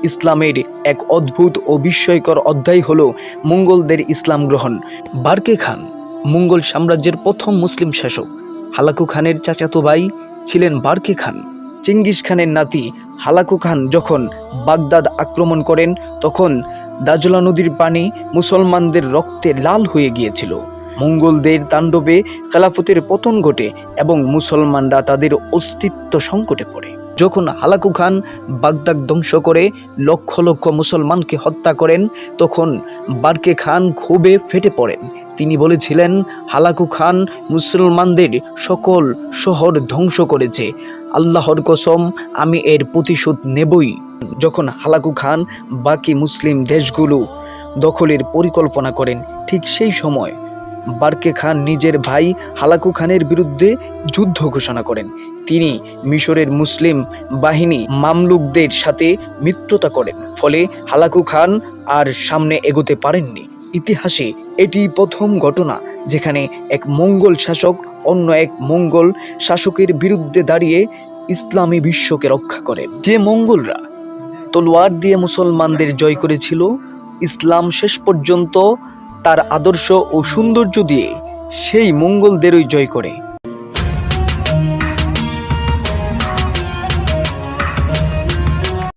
ইসলামের এক অদ্ভুত ও বিস্ময়কর অধ্যায় হল মঙ্গোলদের ইসলাম গ্রহণ। বারকে খান মঙ্গোল সাম্রাজ্যের প্রথম মুসলিম শাসক। হালাকু খানের চাচাতো ভাই ছিলেন বারকে খান। চেঙ্গিস খানের নাতি হালাকু খান যখন বাগদাদ আক্রমণ করেন তখন দাজলা নদীর পানি মুসলমানদের রক্তে লাল হয়ে গিয়েছিল। মঙ্গোলদের তাণ্ডবে খেলাফতের পতন ঘটে এবং মুসলমানরা তাদের অস্তিত্ব সংকটে পড়ে। যখন হালাকু খান বাগদাদ ধ্বংস করে লক্ষ লক্ষ মুসলমানকে হত্যা করেন তখন বারকে খান ক্ষোভে ফেটে পড়েন। তিনি বলেছিলেন, হালাকু খান মুসলমানদের সকল শহর ধ্বংস করেছে, আল্লাহর কসম আমি এর প্রতিশোধ নেবই। যখন হালাকু খান বাকি মুসলিম দেশগুলো দখলের পরিকল্পনা করেন ঠিক সেই সময় বারকে খান নিজের ভাই হালাকু খানের বিরুদ্ধে যুদ্ধ ঘোষণা করেন। তিনি মিশরের মুসলিম বাহিনী মামলুকদের সাথে মিত্রতা করেন, ফলে হালাকু খান আর সামনে এগোতে পারেননি। ইতিহাসে এটি প্রথম ঘটনা যেখানে এক মঙ্গোল শাসক অন্য এক মঙ্গোল শাসকের বিরুদ্ধে দাঁড়িয়ে ইসলামী বিশ্বকে রক্ষা করে। যে মঙ্গোলরা তলোয়ার দিয়ে মুসলমানদের জয় করেছিল, ইসলাম শেষ পর্যন্ত তার আদর্শ ও সৌন্দর্য দিয়ে সেই মঙ্গোলদেরই জয় করে।